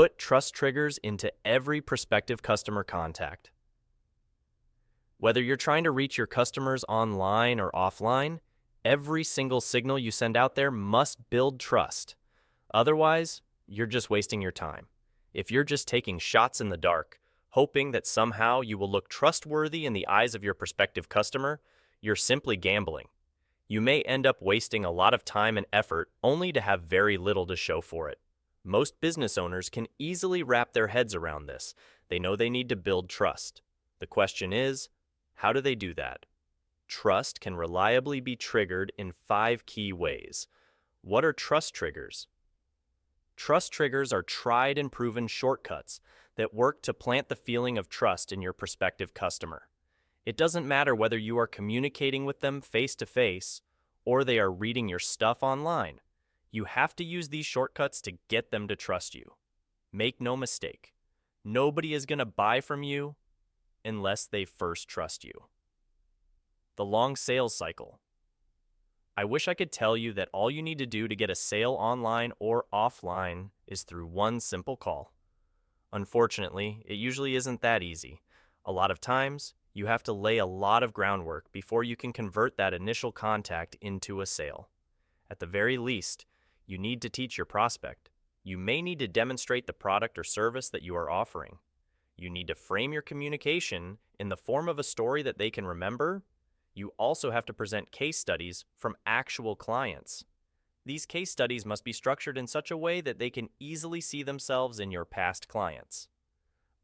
Put trust triggers into every prospective customer contact. Whether you're trying to reach your customers online or offline, every single signal you send out there must build trust. Otherwise, you're just wasting your time. If you're just taking shots in the dark, hoping that somehow you will look trustworthy in the eyes of your prospective customer, you're simply gambling. You may end up wasting a lot of time and effort only to have very little to show for it. Most business owners can easily wrap their heads around this. They know they need to build trust. The question is, how do they do that? Trust can reliably be triggered in 5 key ways. What are trust triggers? Trust triggers are tried and proven shortcuts that work to plant the feeling of trust in your prospective customer. It doesn't matter whether you are communicating with them face to face or they are reading your stuff online. You have to use these shortcuts to get them to trust you. Make no mistake, nobody is going to buy from you unless they first trust you. The long sales cycle. I wish I could tell you that all you need to do to get a sale online or offline is through one simple call. Unfortunately, it usually isn't that easy. A lot of times, you have to lay a lot of groundwork before you can convert that initial contact into a sale. At the very least, you need to teach your prospect. You may need to demonstrate the product or service that you are offering. You need to frame your communication in the form of a story that they can remember. You also have to present case studies from actual clients. These case studies must be structured in such a way that they can easily see themselves in your past clients.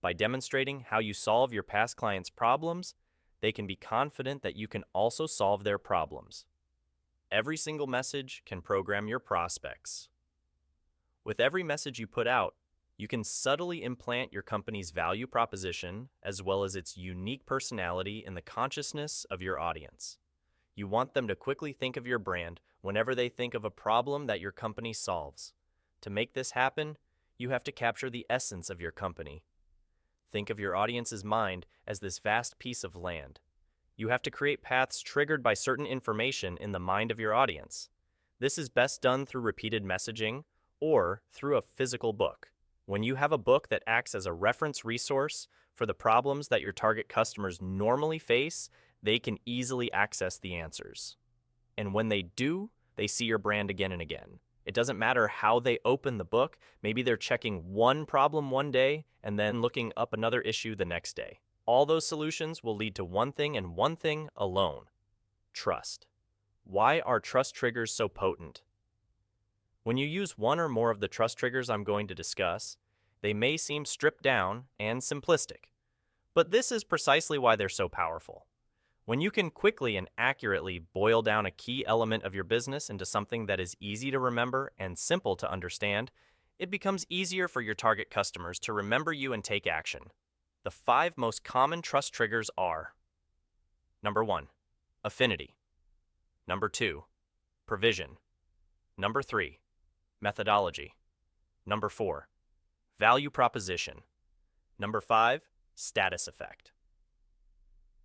By demonstrating how you solve your past clients' problems, they can be confident that you can also solve their problems. Every single message can program your prospects. With every message you put out, you can subtly implant your company's value proposition as well as its unique personality in the consciousness of your audience. You want them to quickly think of your brand whenever they think of a problem that your company solves. To make this happen, you have to capture the essence of your company. Think of your audience's mind as this vast piece of land. You have to create paths triggered by certain information in the mind of your audience. This is best done through repeated messaging or through a physical book. When you have a book that acts as a reference resource for the problems that your target customers normally face, they can easily access the answers. And when they do, they see your brand again and again. It doesn't matter how they open the book. Maybe they're checking one problem one day and then looking up another issue the next day. All those solutions will lead to one thing and one thing alone: trust. Why are trust triggers so potent? When you use one or more of the trust triggers I'm going to discuss, they may seem stripped down and simplistic, but this is precisely why they're so powerful. When you can quickly and accurately boil down a key element of your business into something that is easy to remember and simple to understand, it becomes easier for your target customers to remember you and take action. The 5 most common trust triggers are: Number 1, affinity. Number 2, provision. Number 3, methodology. Number 4, value proposition. Number 5, status effect.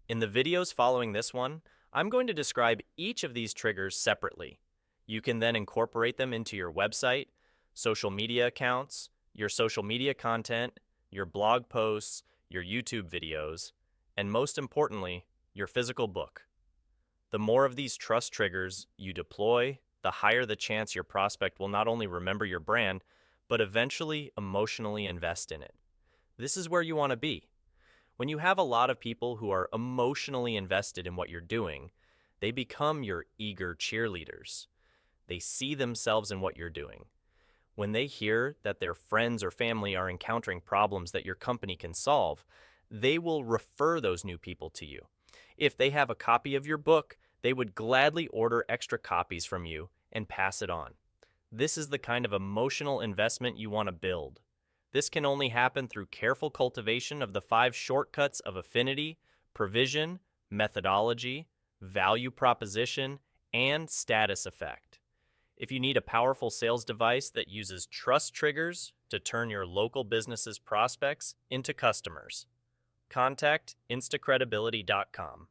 In the videos following this one, I'm going to describe each of these triggers separately. You can then incorporate them into your website, social media accounts, your social media content, your blog posts, your YouTube videos, and most importantly, your physical book. The more of these trust triggers you deploy, the higher the chance your prospect will not only remember your brand, but eventually emotionally invest in it. This is where you want to be. When you have a lot of people who are emotionally invested in what you're doing, they become your eager cheerleaders. They see themselves in what you're doing. When they hear that their friends or family are encountering problems that your company can solve, they will refer those new people to you. If they have a copy of your book, they would gladly order extra copies from you and pass it on. This is the kind of emotional investment you want to build. This can only happen through careful cultivation of the 5 shortcuts of affinity, provision, methodology, value proposition, and status effect. If you need a powerful sales device that uses trust triggers to turn your local business's prospects into customers, contact instacredibility.com.